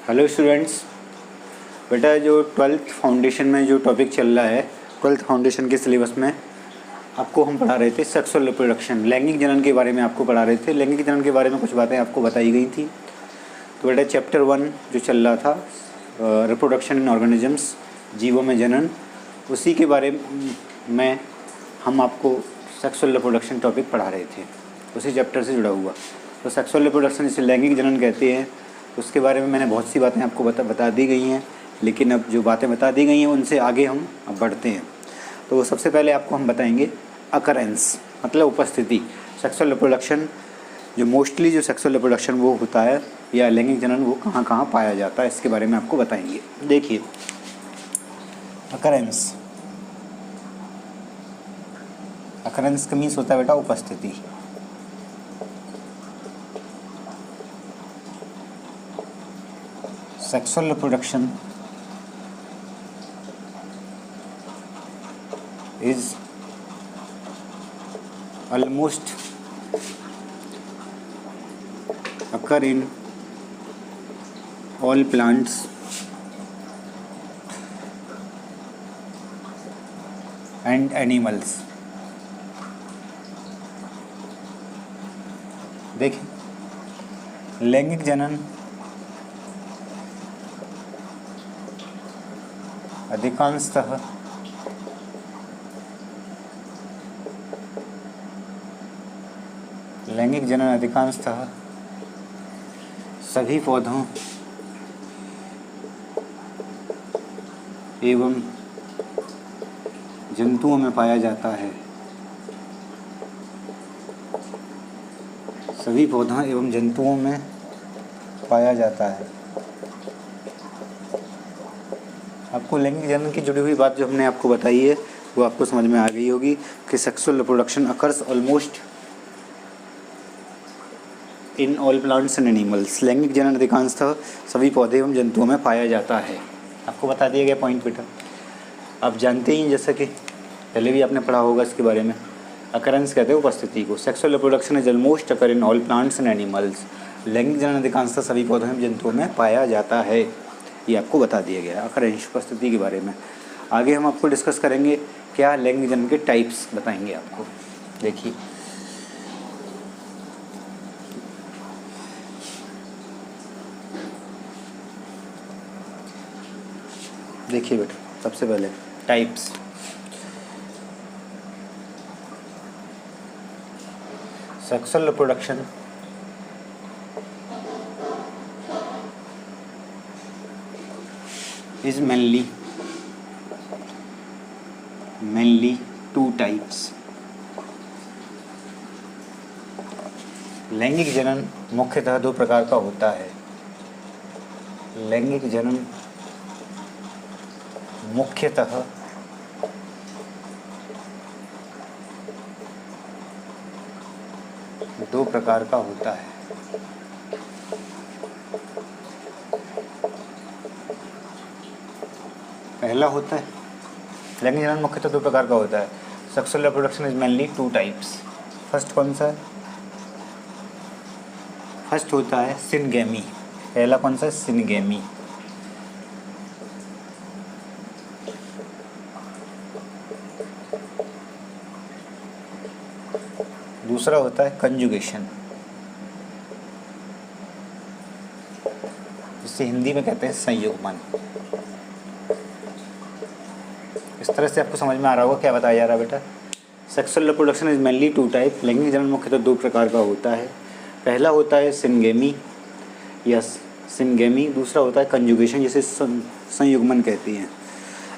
Hello students. बेटा जो 12th foundation में जो टॉपिक चल रहा है, 12th फाउंडेशन के सिलेबस में आपको हम पढ़ा रहे थे सेक्सुअल रिप्रोडक्शन, लैंगिक जनन के बारे में आपको पढ़ा रहे थे। लैंगिक जनन के बारे में कुछ बातें आपको बताई गई थी। तो बेटा चैप्टर 1 जो चल रहा था रिप्रोडक्शन इन ऑर्गेनिजम्स, जीवों में जनन, उसी के बारे में हम आपको सेक्सुअल रिप्रोडक्शन टॉपिक पढ़ा रहे थे, उसी चैप्टर से जुड़ा हुआ। तो सेक्सुअल रिप्रोडक्शन जिसे लैंगिक जनन कहते हैं, उसके बारे में मैंने बहुत सी बातें आपको बता दी गई हैं। लेकिन अब जो बातें बता दी गई हैं उनसे आगे हम अब बढ़ते हैं। तो सबसे पहले आपको हम बताएंगे अकरेंस, मतलब उपस्थिति। सेक्सुअल रिप्रोडक्शन जो मोस्टली जो सेक्सुअल रिप्रोडक्शन वो होता है या लैंगिक जनन वो कहाँ कहाँ पाया जाता है, इसके बारे में आपको बताएंगे। देखिए अकरेंस, अकरेंस का मीन्स होता है बेटा उपस्थिति। Sexual reproduction is almost occur in all plants and animals। देखिए लैंगिक जनन अधिकांशतः सभी पौधों एवं जंतुओं में पाया जाता है। सभी पौधों एवं जंतुओं में पाया जाता है। आपको लैंगिक जनन की जुड़ी हुई बात जो हमने आपको बताई है वो आपको समझ में आ गई होगी कि sexual reproduction occurs almost in all plants and animals. लैंगिक जनन अधिकांशतः सभी पौधे एवं जंतुओं में पाया जाता है। आपको बता दिया गया पॉइंट बेटा। आप जानते ही जैसा कि पहले भी आपने पढ़ा होगा इसके बारे में, अकरेंस कहते हैं उपस्थिति को। Sexual reproduction is almost occur in all plants and animals. लैंगिक जनन अधिकांशतः सभी पौधों एवं जंतुओं में पाया जाता है, ये आपको बता दिया गया अकरेंस उपस्थिति के बारे में। आगे हम आपको डिस्कस करेंगे क्या लैंगिक जनन के टाइप्स बताएंगे आपको। देखिए बेटा सबसे पहले types. Sexual reproduction is mainly two types। लैंगिक जनन मुख्यतः दो प्रकार का होता है। लैंगिक जनन मुख्यतः दो प्रकार का होता है। पहला होता है लैंगिक जनन मुख्यतः दो प्रकार का होता है। Sexual reproduction is mainly two types. First कौन सा है? फर्स्ट होता है सिनगेमी। पहला कौन सा है? सिनगेमी। दूसरा होता है कंजुगेशन, जिसे हिंदी में कहते हैं संयुग्मन। इस तरह से आपको समझ में आ रहा होगा क्या बताया जा रहा है बेटा। Sexual reproduction is mainly two type. लैंगिक जनन मुख्यतः दो प्रकार का होता है। पहला होता है सिनगेमी या सिनगेमी, दूसरा होता है कंजुगेशन, जिसे संयुग्मन कहती हैं।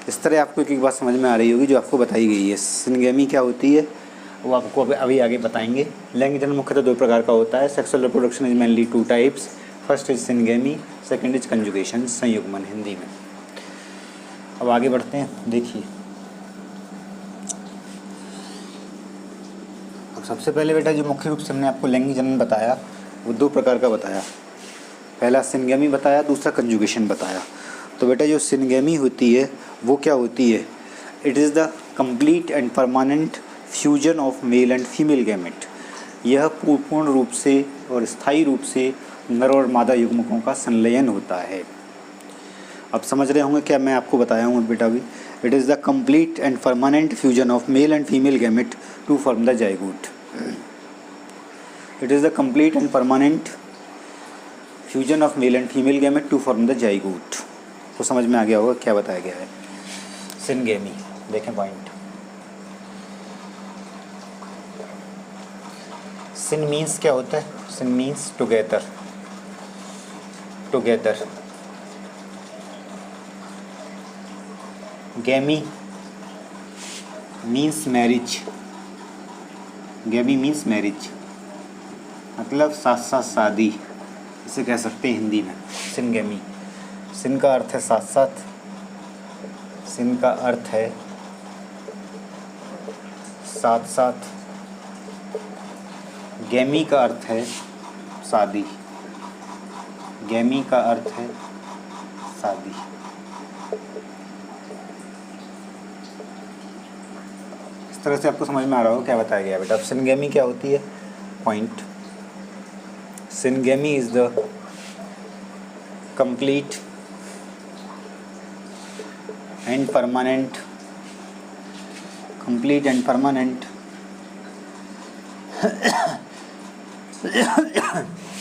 इस तरह आपको एक बात समझ में आ रही होगी जो आपको बताई गई है। सिनगेमी क्या होती है वो आपको अभी आगे बताएंगे। लैंगिक जनन मुख्यतः दो प्रकार का होता है। Sexual reproduction is mainly two types. First is syngamy, second is conjugation, संयुग्मन हिंदी में। अब आगे बढ़ते हैं। देखिए अब सबसे पहले बेटा जो मुख्य रूप से हमने आपको लैंगिक जनन बताया वो दो प्रकार का बताया। पहला सिनगेमी बताया, दूसरा कंजुगेशन बताया। तो बेटा जो सिनगेमी होती है वो क्या होती है? It is the complete and permanent fusion of male and female gamete. यह पूर्ण रूप से और स्थायी रूप से नर और मादा युग्मकों का संलयन होता है। आप समझ रहे होंगे क्या मैं आपको बताया हूँ बेटा अभी। It is the complete and permanent fusion of male and female gamete to form the zygote. It is the complete and permanent fusion of male and female gamete to form the zygote. तो समझ में आ गया होगा क्या बताया गया है। Syngamy देखें पॉइंट। सिन मीन्स क्या होता है? सिन means together, together. गैमी means marriage, गैमी means marriage मतलब साथ साथ शादी, इसे कह सकते हैं हिंदी में सिनगेमी। सिन का अर्थ है साथ साथ, सिन का अर्थ है साथ साथ, गैमी का अर्थ है शादी, गैमी का अर्थ है शादी। इस तरह से आपको समझ में आ रहा होगा क्या बताया गया बेटा। अब सिनगेमी क्या होती है? Point. Syngamy is the complete and permanent, complete and permanent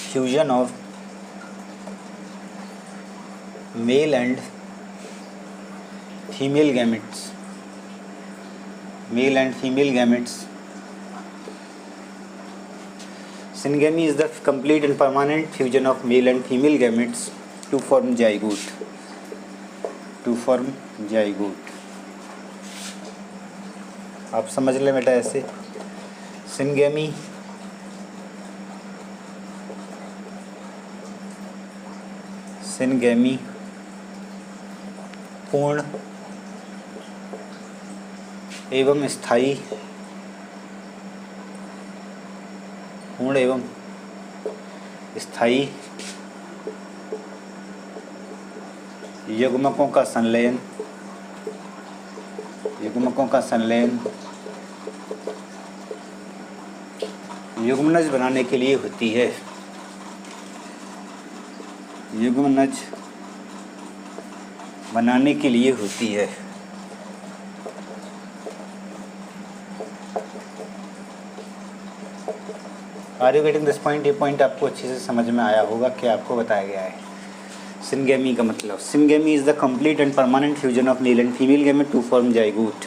fusion of male and female gametes, male and female gametes। Syngamy is the complete and permanent fusion of male and female gametes to form zygote, to form zygote। आप समझ लें बेटा ऐसे। Syngamy syngamy पूर्ण एवं स्थायी, पूर्ण एवं स्थायी युग्मकों का संलयन, युग्मकों का संलयन युग्मनज बनाने के लिए होती है, युग्मनज बनाने के लिए होती है। Are you getting this point? ये पॉइंट आपको अच्छे से समझ में आया होगा कि आपको बताया गया है। सिनगेमी का मतलब, syngamy is the complete and permanent fusion of male and female gamete to form zygote.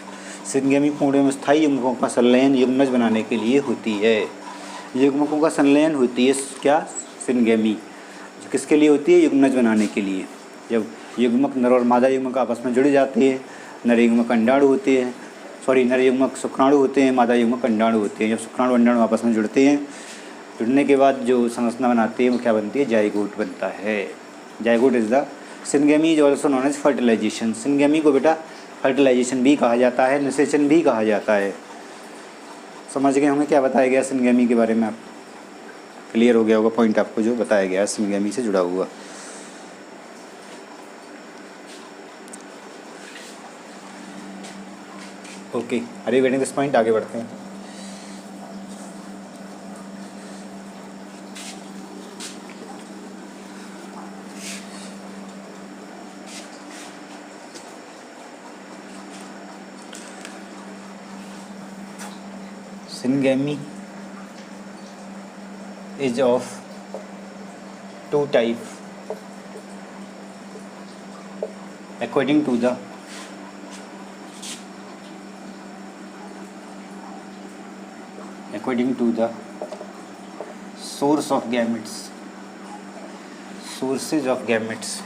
Syngamy पूर्ण एवं स्थायी युग्मकों का संलयन युग्मनज बनाने के लिए होती है। युग्मकों का संलयन होती है क्या? सिनगेमी। किसके लिए होती है? युग्मनज बनाने के लिए। जब युग्मक नर और मादा युग्मक आपस में जुड़ जाते हैं, नर युग्मक अंडाणु होते हैं, नर युग्मक शुक्राणु होते हैं, मादा युग्मक अंडाणु होते हैं। जब शुक्राणु अंडाणु आपस में जुड़ते हैं, जुड़ने के बाद जो संरचना बनाती है वो क्या बनती है? जाइगोट बनता है। Zygote is the syngamy is also known as fertilization. Syngamy को बेटा फर्टिलाइजेशन भी कहा जाता है, निषेचन भी कहा जाता है। समझ गए होंगे क्या बताया गया सिनगेमी के बारे में? आप क्लियर हो गया होगा पॉइंट आपको जो बताया गया सिनगेमी से जुड़ा हुआ। Okay, are you getting this point? आगे बढ़ते हैं। Syngamy is of two types according to the source of gametes, sources of gametes।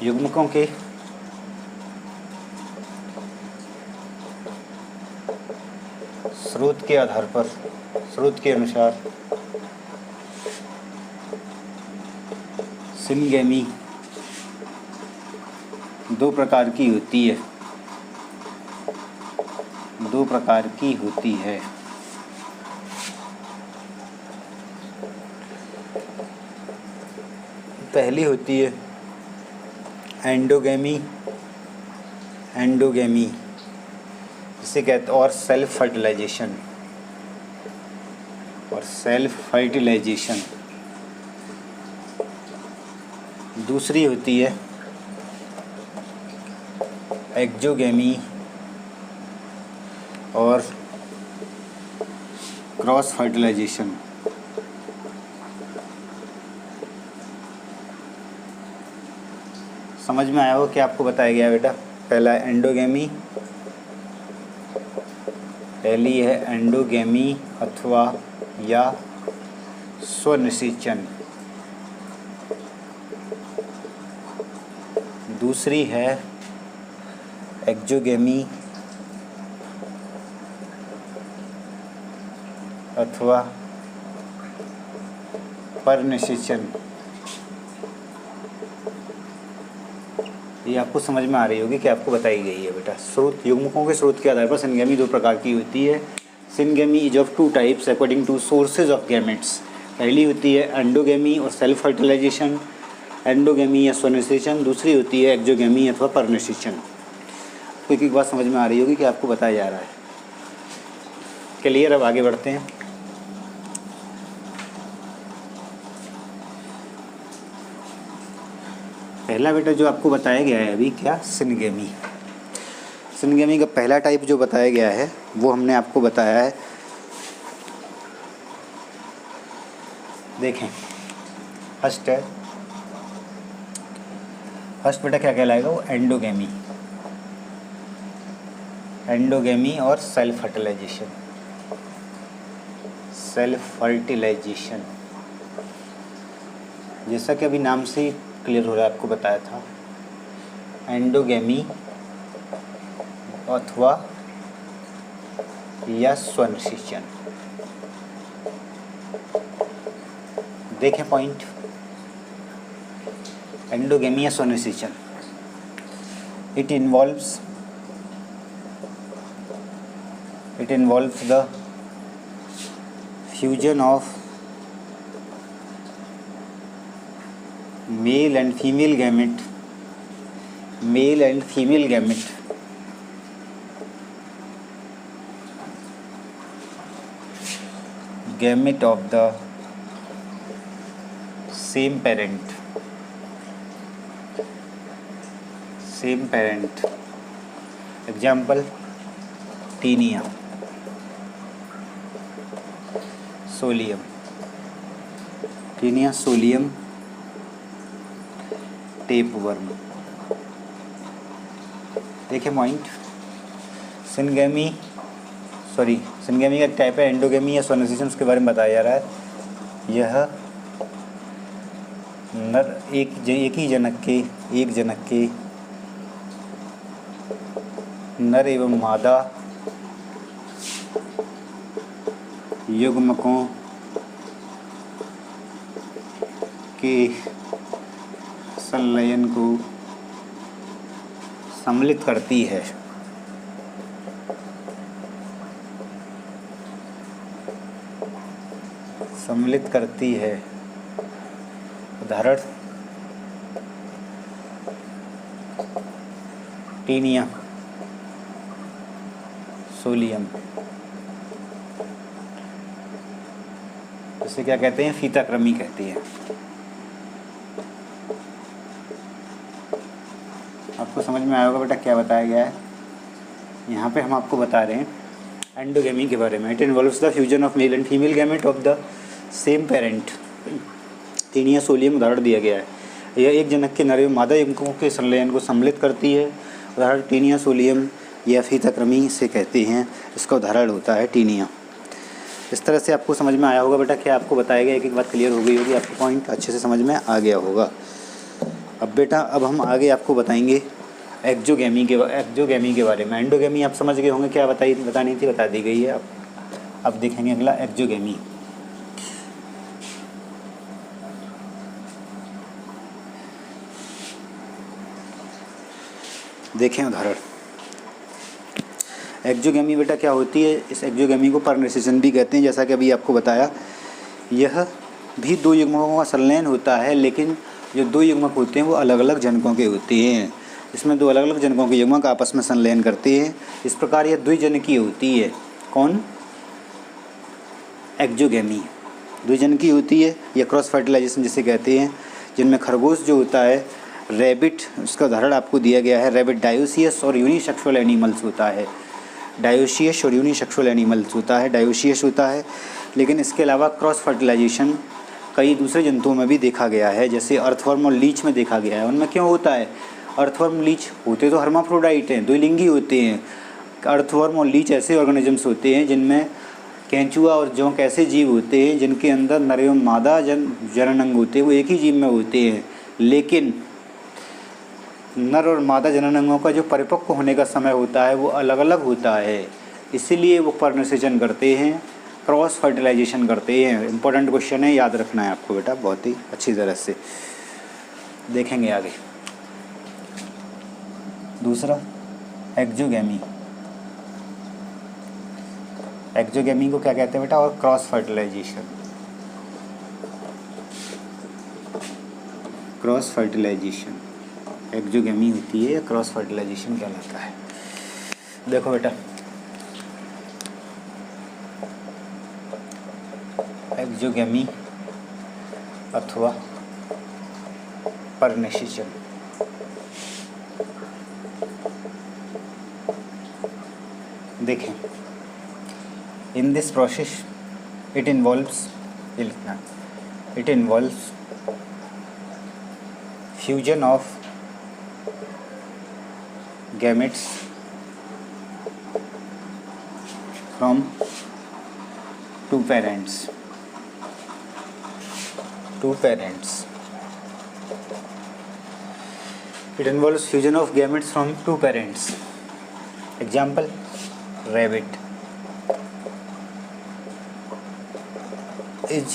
युग्मकों के स्रोत के आधार पर, स्रोत के अनुसार सिनगेमी दो प्रकार की होती है, दो प्रकार की होती है। पहली होती है एंडोगेमी, एंडोगेमी जिसे कहते हैं, और सेल्फ फर्टिलाइजेशन। और सेल्फ फर्टिलाइजेशन। दूसरी होती है एक्जोगेमी और क्रॉस फर्टिलाइजेशन। समझ में आया हो क्या आपको बताया गया बेटा? पहला एंडोगेमी, पहली है एंडोगेमी अथवा या स्वनिषेचन। दूसरी है एक्जोगेमी अथवा परनिषेचन। ये आपको समझ में आ रही होगी कि आपको बताई गई है बेटा। स्रोत, युग्मकों के स्रोत के आधार पर सिनगेमी दो प्रकार की होती है। Syngamy is of two types according to sources of gametes. पहली होती है एंडोगेमी और सेल्फ फर्टिलाइजेशन, एंडोगेमी या स्वनिषेचन। दूसरी होती है एक्जोगेमी अथवा परनिषेचन। कोई एक बात समझ में आ रही होगी कि आपको बताया जा रहा है। क्लियर? अब आगे बढ़ते हैं। पहला बेटा जो आपको बताया गया है अभी क्या, सिनगेमी। सिनगेमी का पहला टाइप जो बताया गया है वो हमने आपको बताया है। देखें, फर्स्ट है, फर्स्ट बेटा क्या कहलाएगा वो, एंडोगेमी। एंडोगेमी और सेल्फ फर्टिलाइजेशन। सेल्फ फर्टिलाइजेशन जैसा कि अभी नाम से क्लियर हो रहा है, आपको बताया था एंडोगेमी अथवा या स्वनिषेचन। देखें पॉइंट, एंडोगेमी या स्वनिषेचन, it involves the fusion of male and female gamete of the same parent example Taenia solium tapeworm. देखिए पॉइंट, सिनगेमी का टाइप है एंडोगेमी या स्वनिषेचन, उसके बारे में बताया जा रहा है। यह नर एक जनक के नर एवं मादा युग्मकों के संलयन को सम्मिलित करती है। उदाहरण टीनिया सोलियम, इसे क्या कहते हैं, फीताक्रमी कहती है। आपको समझ में आया होगा बेटा क्या बताया गया है। यहाँ पे हम आपको बता रहे हैं एंडोगेमी के बारे में। It involves the fusion of male and female gamete of the same parent. Taenia solium उदाहरण दिया गया है। यह एक जनक के नर एवं मादा युग्मकों के संलयन को सम्मिलित करती है। उदाहरण टीनिया सोलियम या फीताक्रमी से कहते हैं। इसका उदाहरण होता है टीनिया। इस तरह से आपको समझ में आया होगा बेटा क्या आपको बताया गया। एक एक बात क्लियर हो गई होगी, आपको पॉइंट अच्छे से समझ में आ गया होगा। अब बेटा अब हम आगे आपको बताएंगे एक्जोगेमी के बारे में। एंडोगेमी आप समझ गए होंगे क्या बतानी थी, बता दी गई है। अब देखेंगे अगला एक्जोगेमी। देखें उदाहरण, एक्जोगेमी बेटा क्या होती है। इस एक्जोगेमी को परनिषेचन भी कहते हैं। जैसा कि अभी आपको बताया, यह भी दो युग्मकों का संलयन होता है, लेकिन जो दो युग्मक होते हैं वो अलग अलग जनकों के होते हैं। इसमें दो अलग अलग जनकों के युग्मक आपस में संलयन करते हैं। इस प्रकार यह द्विजनकीय होती है। कौन? एक्जोगेमी द्विजनकी होती है या क्रॉस फर्टिलाइजेशन जिसे कहते हैं, जिनमें खरगोश जो होता है रैबिट, उसका उदाहरण आपको दिया गया है, रैबिट डायोसियस और यूनिसेक्सुअल एनिमल्स होता है, डायोसियस और यूनिसेक्सुअल एनिमल्स होता है, डायोसियस होता है। लेकिन इसके अलावा क्रॉस फर्टिलाइजेशन कई दूसरे जंतुओं में भी देखा गया है, जैसे अर्थवर्म और लीच में देखा गया है। उनमें क्यों होता है? अर्थवर्म लीच होते तो हर्माफ्रोडाइट हैं, द्विलिंगी होते हैं। अर्थवर्म और लीच ऐसे ऑर्गेनिजम्स होते हैं जिनमें केंचुआ और जोंक ऐसे जीव होते हैं जिनके अंदर नर एवं मादा जननांग होते हैं, वो एक ही जीव में होते हैं, लेकिन नर और मादा जननांगों का जो परिपक्व होने का समय होता है वो अलग अलग होता है, इसीलिए वो पर्णसेचन करते हैं, क्रॉस फर्टिलाइजेशन करते हैं। इंपॉर्टेंट क्वेश्चन है, याद रखना है आपको बेटा, बहुत ही अच्छी तरह से देखेंगे आगे। दूसरा एक्जोगेमी, एक्जोगेमी को क्या कहते हैं बेटा? और cross fertilization, cross fertilization exogamy होती है या क्रॉस फर्टिलाइजेशन कहलाता है। देखो बेटा, एक्जोगेमी अथवा पर्णसेचन, देखें, in this process it involves, ये लिखना, it involves fusion of gametes from two parents, it involves fusion of gametes from two parents. Example, rabbit is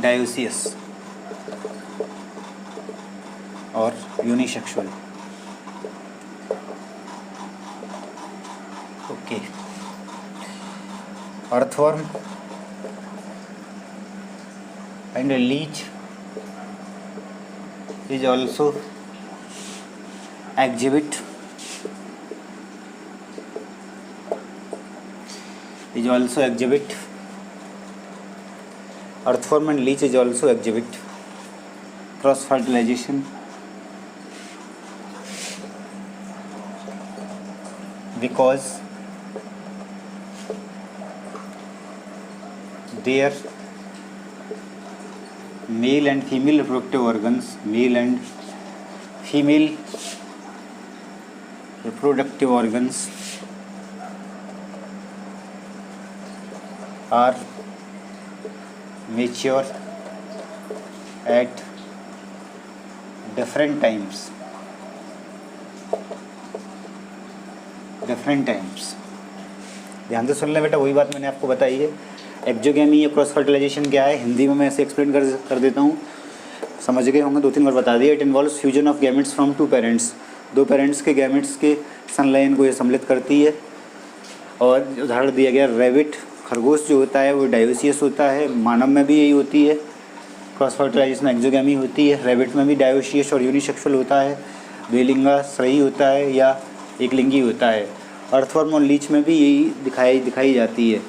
dioecious or unisexual. Okay. Earthworm and a leech is also exhibit earthworm and leech is also exhibit cross fertilization because their male and female reproductive organs, are mature at different times. ध्यान से सुन ले बेटा, वही बात मैंने आपको बताई है। एक्जोगेमी या क्रॉस फर्टिलाइजेशन क्या है, हिंदी में मैं ऐसे एक्सप्लेन कर देता हूँ, समझ गए होंगे, 2-3 बार बता दिया। It involves fusion of gametes from two parents, दो पेरेंट्स के गैमेट्स के संलयन को ये सम्मिलित करती है। और उदाहरण दिया गया रैबिट, खरगोश जो होता है वो डायोसियस होता है, मानव में भी यही होती है, क्रॉस फर्टिलाइजेशन एक्जोगेमी होती है। रैबिट में भी डायोसियस और यूनिसेक्सुअल होता है, द्विलिंगाश्रयी होता है या एक लिंगी होता है। अर्थवर्म और लीच में भी यही दिखाई जाती है,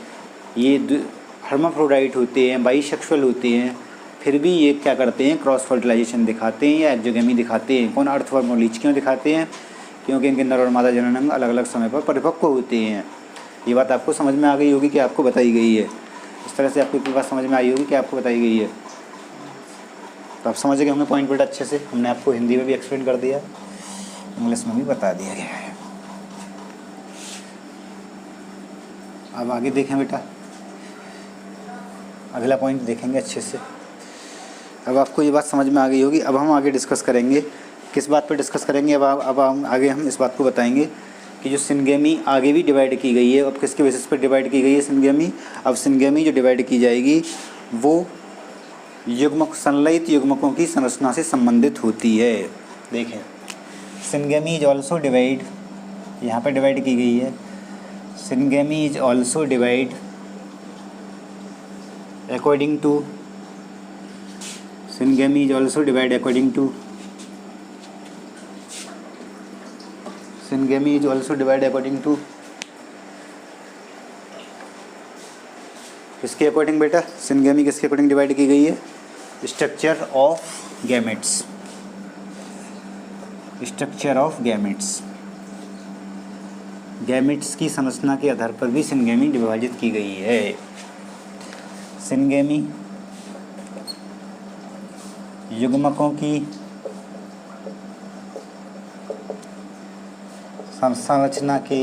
ये हर्माफ्रोडाइट होते हैं, बाइसेक्सुअल होते हैं, फिर भी ये क्या करते हैं, क्रॉस फर्टिलाइजेशन दिखाते हैं या एक्जोगेमी दिखाते हैं। कौन? अर्थवर्म और लीच। क्यों दिखाते हैं? क्योंकि इनके नर और मादा जननांग अलग अलग समय पर परिपक्व होते हैं। ये बात आपको समझ में आ गई होगी कि आपको बताई गई है, इस तरह से आपको बात समझ में आई होगी कि आपको बताई गई है, तो आप समझ गए होंगे पॉइंट बेटा अच्छे से। हमने आपको हिंदी में भी एक्सप्लेन कर दिया, इंग्लिश में भी बता दिया गया है। अब आगे देखें बेटा, अगला पॉइंट देखेंगे अच्छे से। अब आपको ये बात समझ में आ गई होगी। अब हम आगे डिस्कस करेंगे, किस बात पर डिस्कस करेंगे? अब हम आगे इस बात को बताएंगे कि जो सिनगेमी आगे भी डिवाइड की गई है, अब किसके बेसिस पर डिवाइड की गई है सिनगेमी? अब सिनगेमी जो डिवाइड की जाएगी वो युग्मक, संलयित युग्मकों की संरचना से संबंधित होती है। देखें, सिनगेमी इज ऑल्सो डिवाइड, यहाँ पर डिवाइड की गई है, syngamy is also divide according to syngamy is also divided according to syngamy is also divided according to किसके अकॉर्डिंग बेटा, सिनगेमी किसके अकॉर्डिंग डिवाइड की गई है, structure of gametes, structure of gametes, gametes की संरचना के आधार पर भी सिनगेमी विभाजित की गई है। सिनगेमी युग्मकों की संरचना के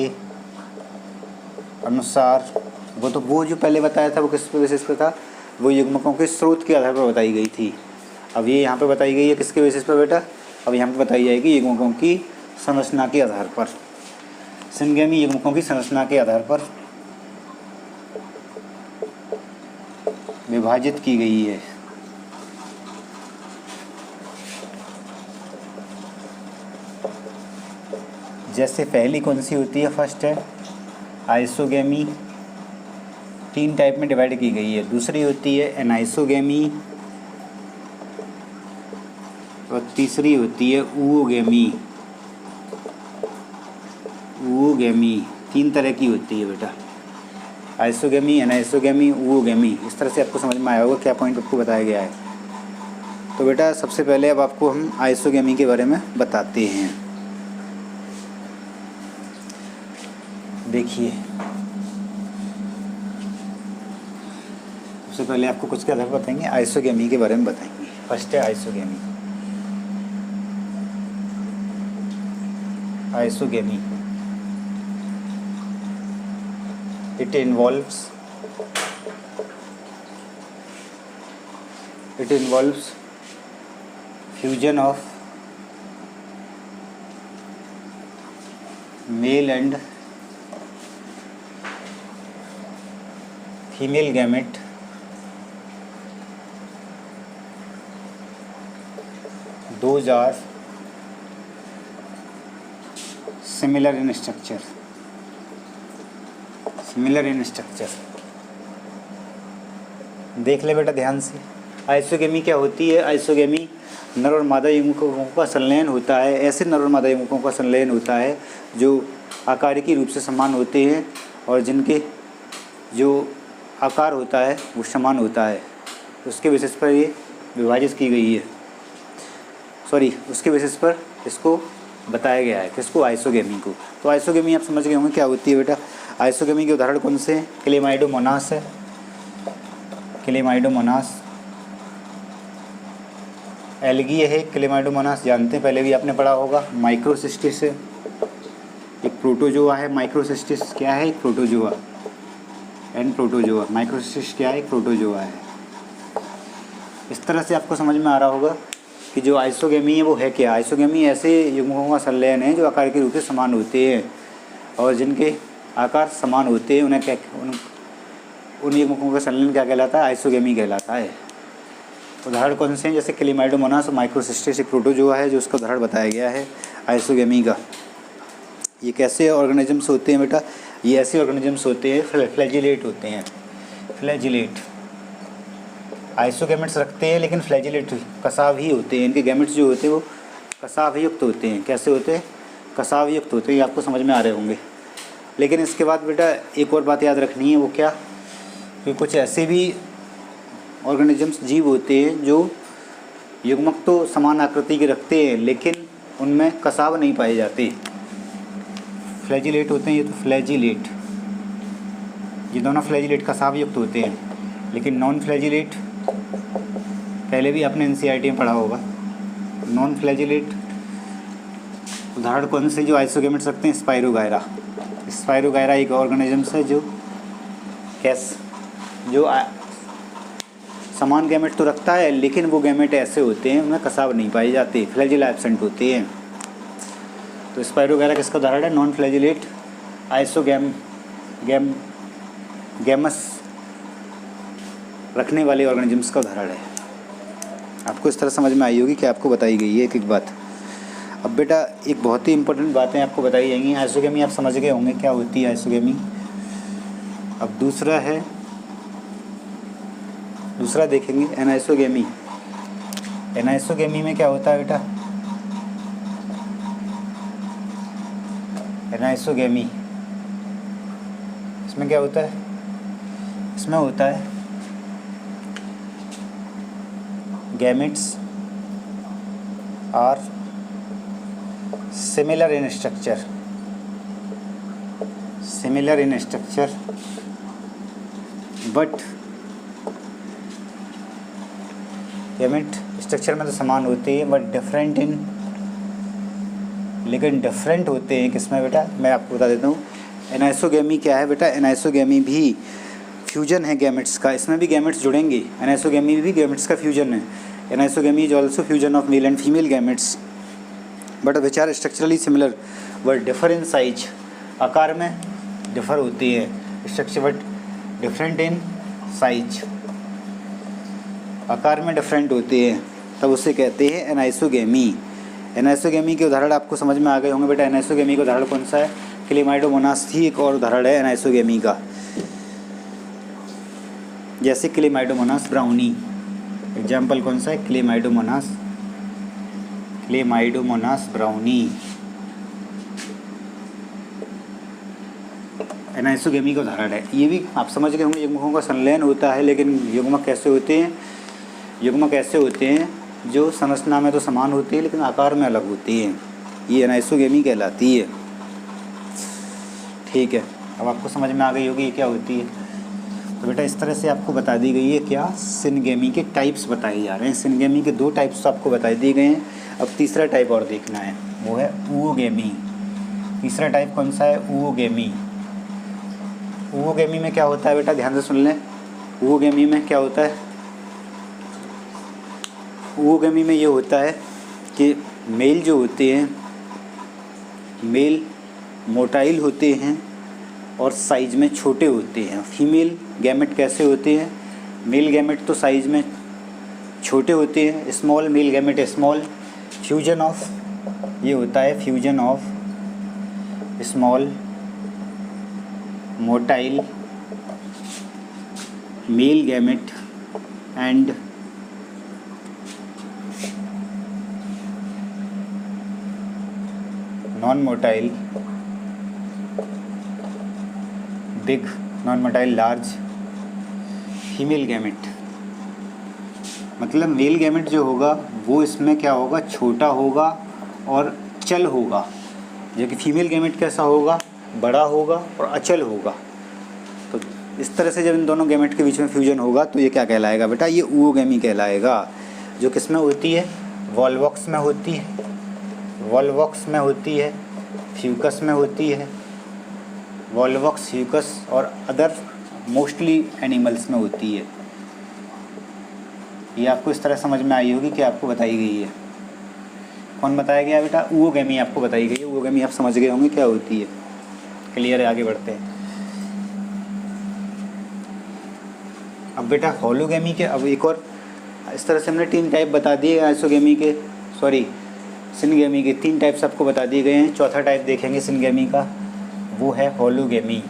अनुसार, वो जो पहले बताया था वो किस बेसिस पे था, वो युग्मकों के स्रोत के आधार पर बताई गई थी। अब ये यहाँ पे बताई गई है किसके बेसिस पर बेटा, अब यहाँ पे बताई जाएगी युग्मकों की संरचना के आधार पर। सिनगेमी युग्मकों की संरचना के आधार पर विभाजित की गई है। जैसे पहली कौन सी होती है, फर्स्ट है आइसोगेमी, 3 टाइप में डिवाइड की गई है। दूसरी होती है एनाइसोगेमी और तीसरी होती है ऊओगेमी। ऊओगेमी 3 तरह की होती है बेटा, आइसोगेमी, एनाइसोगेमी, ऊओगेमी। इस तरह से आपको समझ में आया होगा क्या पॉइंट आपको बताया गया है। तो बेटा सबसे पहले अब आपको हम आइसोगेमी के बारे में बताते हैं। देखिए सबसे पहले आपको कुछ के आधार पर बताएंगे, आइसोगेमी के बारे में बताएंगे। फर्स्ट है isogamy. Isogamy it involves fusion of male and female gamete those are similar in structure, similar in structure. देख ले बेटा ध्यान से, आइसोगेमी क्या होती है। आइसोगेमी नर और मादा युग्मकों का संलयन होता है। ऐसे नर और मादा युग्मकों का संलयन होता है जो आकारिकी रूप से समान होते हैं और जिनके जो आकार होता है वो समान होता है। उसके बेसिस पर ये विभाजित की गई है, उसके बेसिस पर इसको बताया गया है, किसको, आइसोगेमी को। तो आइसोगेमी आप समझ गए होंगे क्या होती है बेटा। आइसोगेमी के उदाहरण कौन से हैं, क्लेमाइडोमोनास है, क्लेमाइडोमोनास। एल्गी है क्लेमाइडोमोनास, जानते हैं, पहले भी आपने पढ़ा होगा। माइक्रोसिस्टिस है, एक प्रोटोजोआ है। माइक्रोसिस्टिस क्या है, एक प्रोटोजोआ एंड प्रोटोजोआ। माइक्रोसिस्टिस क्या है, एक प्रोटोजोआ है। इस तरह से आपको समझ में आ रहा होगा कि जो आइसोगेमी है वो है क्या। आइसोगेमी ऐसे युग्मकों का संलयन है जो आकार के रूप से समान होते हैं और जिनके आकार समान होते हैं, उन्हें क्या, उन युग्मकों का संलयन क्या कहलाता है, आइसोगेमी कहलाता है। उदाहरण कौन से हैं, जैसे क्लेमाइडोमोनास और माइक्रोसिस्टिस, एक प्रोटोजोआ है जो उसका उदाहरण बताया गया है आइसोगेमी का। ये कैसे ऑर्गेनिजम्स होते हैं बेटा, ये ऐसे ऑर्गेनिजम्स होते हैं, फ्लैजिलेट होते हैं। फ्लैजिलेट आइसोगेमेट्स रखते हैं लेकिन फ्लैजिलेट कसाव ही होते हैं। इनके गैमेट्स जो होते हैं वो कसाव युक्त होते हैं। कैसे होते हैं, कसाव युक्त होते हैं। ये आपको समझ में आ रहे होंगे। लेकिन इसके बाद बेटा एक और बात याद रखनी है, वो क्या, कि कुछ ऐसे भी ऑर्गेनिजम्स, जीव होते हैं जो युग्मक तो समान आकृति के रखते हैं लेकिन उनमें कसाव नहीं पाए जाते। फ्लैजिलेट होते हैं ये, तो फ्लैजिलेट, ये दोनों फ्लैजिलेट कसाव युक्त होते हैं। लेकिन नॉन फ्लैजिलेट, पहले भी आपने एनसीईआरटी में पढ़ा होगा, नॉन फ्लैजिलेट उदाहरण कौन से जो आइसोगेमेट्स रखते हैं, स्पाइरोगायरा। स्पाइरोगायरा एक ऑर्गेनिजम्स है जो समान गैमेट तो रखता है लेकिन वो गैमेट ऐसे होते हैं उनमें कसाव नहीं पाए जाते, फ्लैजिला एब्सेंट होते हैं। तो स्पाइरोगायरा किसका उदाहरण है, नॉन फ्लैजिलेट गैमस रखने वाले ऑर्गेनिजम्स का उदाहरण है। आपको इस तरह समझ में आई होगी कि आपको बताई गई है एक एक बात। अब बेटा एक बहुत ही इंपॉर्टेंट बातें आपको बताई जाएंगी। आइसोगेमी आप समझ गए होंगे क्या होती है आइसोगेमी। अब दूसरा देखेंगे एनाइसोगेमी। एनाइसोगेमी में क्या होता है बेटा, एनाइसोगेमी इसमें क्या होता है, इसमें होता है gametes are similar in structure, similar in structure but gamete structure में तो समान होते हैं बट डिफरेंट इन, लेकिन डिफरेंट होते हैं किसमें बेटा, मैं आपको बता देता हूँ। एनाइसोगेमी क्या है बेटा, एनाइसोगेमी भी फ्यूजन है गैमेट्स का, इसमें भी गैमेट्स जुड़ेंगे। एनाइसोगेमी भी गैमेट्स का फ्यूजन है। Anisogamy is also fusion of male and female gametes but which are structurally similar but differ in size, आकार में डिफर होती है, structure but different in size, आकार में डिफरेंट होती है, तब उसे कहते हैं एनाइसोगेमी। एनाइसोगेमी के उदाहरण आपको समझ में आ गए होंगे बेटा। एनाइसोगेमी का उदाहरण कौन सा है, क्लेमाइडोमोनास ही एक और उदाहरण है एनाइसोगेमी का, जैसे क्लेमाइडोमोनास ब्राउनी। एग्जाम्पल कौन सा है, क्लेमाइडोमोनास, क्लेमाइडोमोनास ब्राउनी एनाइसोगेमी का उदाहरण है। ये भी आप समझ गए होंगे, युग्मकों का संलयन होता है, लेकिन युग्मक कैसे होते हैं, युग्मक ऐसे होते हैं जो संरचना में तो समान होती है लेकिन आकार में अलग होती हैं, ये एनाइसोगेमी कहलाती है। ठीक है, अब आपको समझ में आ गई होगी ये क्या होती है। तो बेटा इस तरह से आपको बता दी गई है क्या, सिनगेमी के टाइप्स बताए जा रहे हैं। सिनगेमी के 2 टाइप्स आपको बता दिए गए हैं। अब तीसरा टाइप और देखना है, वो है ऊओगेमी। तीसरा टाइप कौन सा है, ऊओगेमी। ऊओगेमी में क्या होता है बेटा, ध्यान से सुन लें। ऊओगेमी में क्या होता है, ऊओगेमी में ये होता है कि मेल जो होते हैं, मेल मोटाइल होते हैं और साइज़ में छोटे होते हैं। फीमेल गैमेट कैसे होते हैं, मेल गैमेट तो साइज़ में छोटे होते हैं, small, male gamete small. Fusion of, ये होता है fusion of small motile male gamete and non motile big, non motile large female gamete. मतलब मेल गैमेट जो होगा वो इसमें क्या होगा, छोटा होगा और चल होगा, जबकि फीमेल गैमेट कैसा होगा, बड़ा होगा और अचल होगा। तो इस तरह से जब इन दोनों गैमेट के बीच में फ्यूजन होगा तो ये क्या कहलाएगा बेटा, ये ऊओगेमी कहलाएगा, जो किस में होती है, वॉल्वॉक्स में होती है, वॉल्वॉक्स में होती है, फ्यूकस में होती है, वॉल्वॉक्स, फ्यूकस और अदर मोस्टली एनिमल्स में होती है। ये आपको इस तरह समझ में आई होगी कि आपको बताई गई है। कौन बताया गया बेटा, ऊओगेमी आपको बताई गई है। ऊओगेमी आप समझ गए होंगे क्या होती है। क्लियर है, आगे बढ़ते हैं। अब बेटा होलोगेमी के, अब एक और इस तरह से हमने 3 टाइप बता दिए आइसोगेमी के, सॉरी सिनगेमी के 3 टाइप्स आपको बता दिए गए हैं। चौथा टाइप देखेंगे सिनगेमी का, वो है होलोगेमी।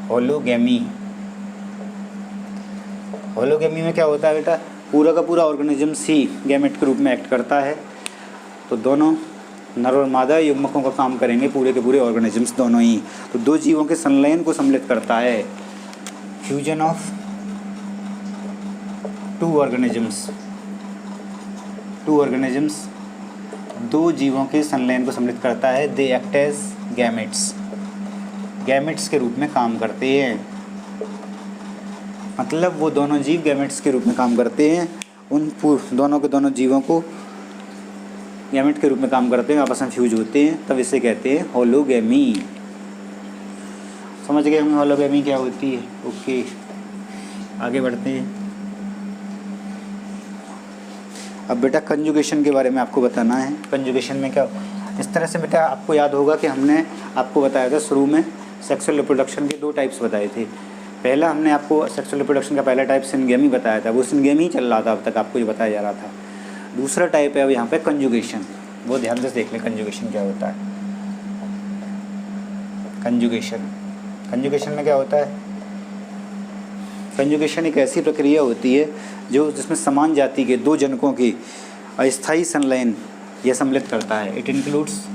होलोगेमी, होलोगेमी में क्या होता है बेटा, पूरा का पूरा ऑर्गेनिज्म सी गैमेट के रूप में एक्ट करता है। तो दोनों नर और मादा युग्मकों का काम करेंगे, पूरे के पूरे ऑर्गेनिजम्स दोनों ही। तो 2 जीवों के संलयन को सम्मिलित करता है। फ्यूजन ऑफ 2 ऑर्गेनिजम्स, 2 ऑर्गेनिजम्स 2 जीवों के संलयन को सम्मिलित करता है। They act as gametes, gametes के रूप में काम करते हैं। मतलब वो दोनों जीव गैमेट्स के रूप में काम करते हैं। उन दोनों के दोनों जीवों को गैमेट के रूप में काम करते हैं, आपस में फ्यूज होते हैं, तब इसे कहते हैं होलोगेमी। समझ गए होंगे होलोगेमी क्या होती है। ओके, आगे बढ़ते हैं। अब बेटा कंजुगेशन के बारे में आपको बताना है। कंजुगेशन में क्या, इस तरह से बेटा आपको याद होगा कि हमने आपको बताया था शुरू में सेक्सुअल रिप्रोडक्शन के 2 टाइप्स बताए थे। पहला हमने आपको सेक्सुअल रिप्रोडक्शन का पहला टाइप सिनगेमी बताया था, वो सिनगेमी ही चल रहा था अब तक, आपको ये बताया जा रहा था। दूसरा टाइप है अब यहाँ पे कंजुगेशन, वो ध्यान से देख लें कंजुगेशन क्या होता है। कंजुगेशन, कंजुगेशन में क्या होता है, कंजुगेशन एक ऐसी प्रक्रिया होती है जो जिसमें समान जाति के 2 जनकों की अस्थायी संलयन यह सम्मिलित करता है। It includes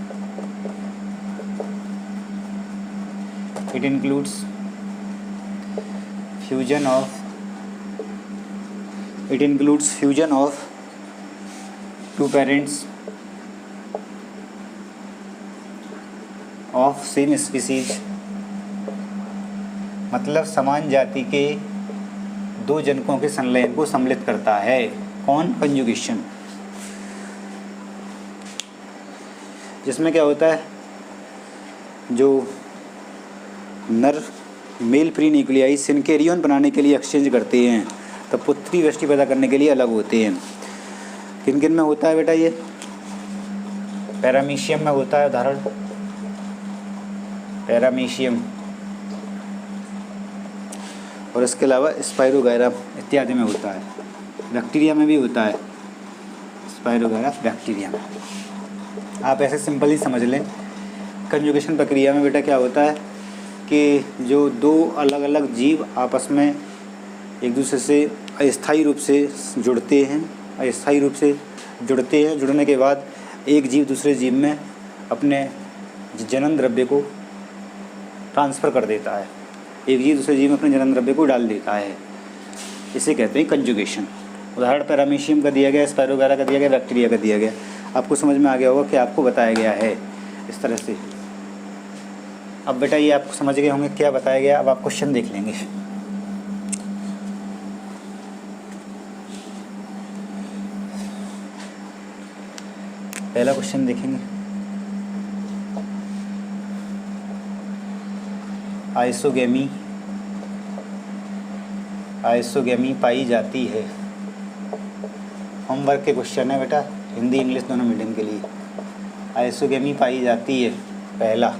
fusion of it includes fusion of two parents of same species, मतलब समान जाति के दो जनकों के संलयन को सम्मिलित करता है। कौन? कंजुगेशन। जिसमें क्या होता है, जो नर मेल प्री न्यूक्लियाई सिनकेरियन बनाने के लिए एक्सचेंज करते हैं, तो पुत्री वृष्टि पैदा करने के लिए अलग होते हैं। किन किन में होता है बेटा? ये पैरामीशियम में होता है, उदाहरण पैरामीशियम, और इसके अलावा स्पाइरोगैरा इत्यादि में होता है। बैक्टीरिया में भी होता है, स्पाइरोगैरा बैक्टीरिया में। आप ऐसे सिंपल ही समझ लें। कंजुगेशन प्रक्रिया में बेटा क्या होता है कि जो दो अलग अलग जीव आपस में एक दूसरे से अस्थायी रूप से जुड़ते हैं, जुड़ने के बाद एक जीव दूसरे जीव में अपने जनन द्रव्य को ट्रांसफ़र कर देता है, एक जीव दूसरे जीव में अपने जनन द्रव्य को डाल देता है। इसे कहते हैं कंजुगेशन। उदाहरण पैरामीशियम का दिया गया, स्पाइरोगैरा का दिया गया, बैक्टीरिया का दिया गया। आपको समझ में आ गया होगा कि आपको बताया गया है इस तरह से। अब बेटा ये आपको समझ गए होंगे क्या बताया गया। अब आप क्वेश्चन देख लेंगे। पहला क्वेश्चन देखेंगे, आइसोगेमी पाई जाती है। होमवर्क के क्वेश्चन है बेटा, हिंदी इंग्लिश दोनों मीडियम के लिए। आइसोगेमी पाई जाती है। पहला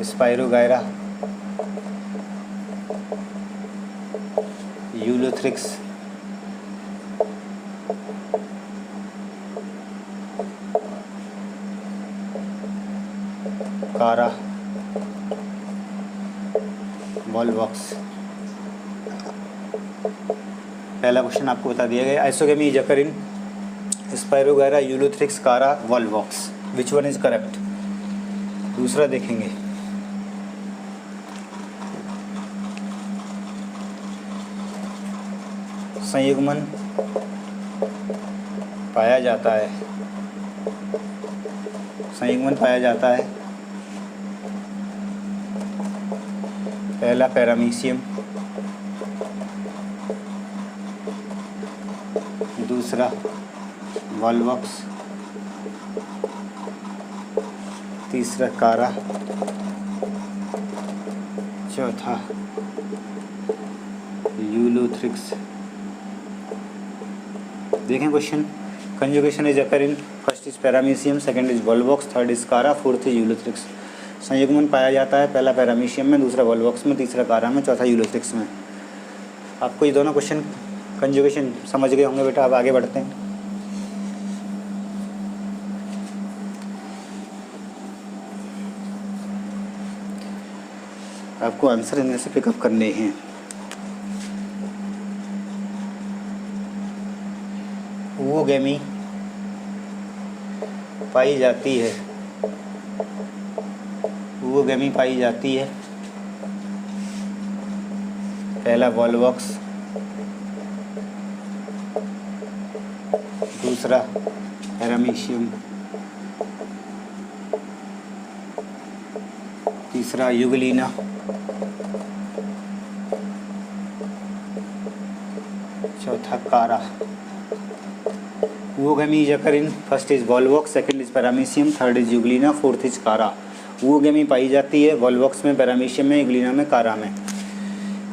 स्पाइरोगैरा, यूलोथ्रिक्स, कारा, वॉल्वॉक्स। पहला क्वेश्चन आपको बता दिया गया, isogamy is occur in Spirogyra, Ulothrix, Chara, Volvox. Which one is correct? दूसरा देखेंगे, संयुग्मन पाया जाता है। पहला पैरामीशियम, दूसरा वॉल्वॉक्स, तीसरा कारा, चौथा यूलोथ्रिक्स। देखें question, conjugation is occur in first is paramecium, second is Volvox, third is कारा, फोर्थ इज यूलोथ्रिक्स। संयुग्मन पाया जाता है, पहला पैरामीशियम में, दूसरा वॉल्वॉक्स में, तीसरा कारा में, चौथा यूलोथ्रिक्स में। आपको ये दोनों क्वेश्चन कंजुगेशन समझ गए होंगे बेटा। अब आगे बढ़ते हैं। आपको आंसर इनमें से पिकअप करने हैं। ओवोगेमी पाई जाती है। पहला वॉल्वॉक्स, दूसरा पैरामीशियम, तीसरा यूगलिना, चौथा Chara. Oogamy is occur in first is Volvox, second is Paramecium, third is Euglena, fourth is Chara. Oogamy पाई जाती है वॉल्वॉक्स में, पैरामीशियम में, यूगलिना में, कारा में।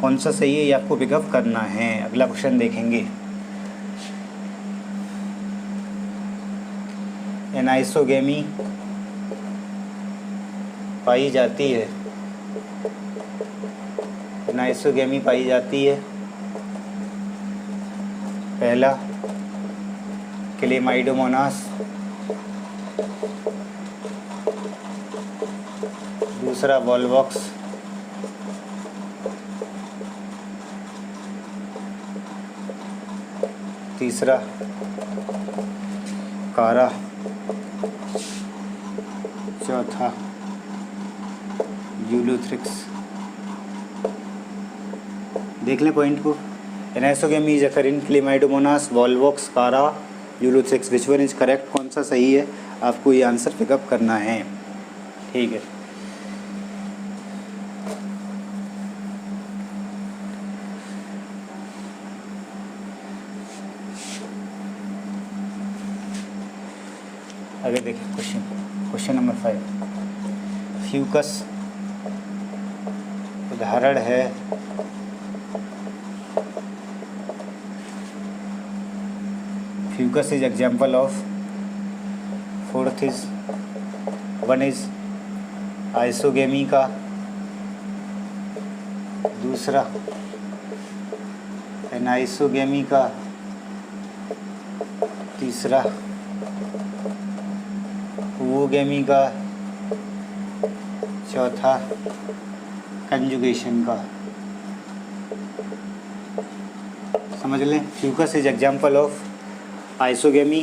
कौन सा सही है ये आपको पिकअप करना है। अगला क्वेश्चन देखेंगे, एनाइसोगेमी पाई जाती है। पहला क्लेमाइडोमोनास, दूसरा वॉल्वॉक्स, तीसरा कारा, चौथा यूलोथ्रिक्स। देख लें पॉइंट को। Anisogamy is occur in Chlamydomonas, Volvox, कारा, यूलोथेक्स। विच वन इज करेक्ट, कौन सा सही है, आपको ये आंसर पिकअप करना है। ठीक है, आगे देखिए क्वेश्चन नंबर 5। फ्यूकस उदाहरण है Fucus is example of, fourth is, one is isogamy का, दूसरा एनाइसोगेमी का, तीसरा ओवोगेमी का, चौथा कंजुगेशन का। समझ लें, Fucus is example of isogamy,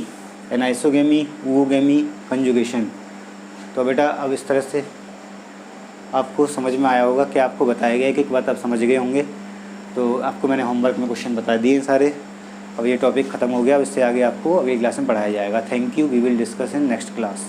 anisogamy, oogamy, conjugation. तो बेटा अब इस तरह से आपको समझ में आया होगा कि आपको बताया गया है कि एक बात आप समझ गए होंगे। तो आपको मैंने होमवर्क में क्वेश्चन बता दिए सारे। अब ये टॉपिक ख़त्म हो गया, अब इससे आगे आपको अगली क्लास में पढ़ाया जाएगा। Thank you, we will discuss in next class.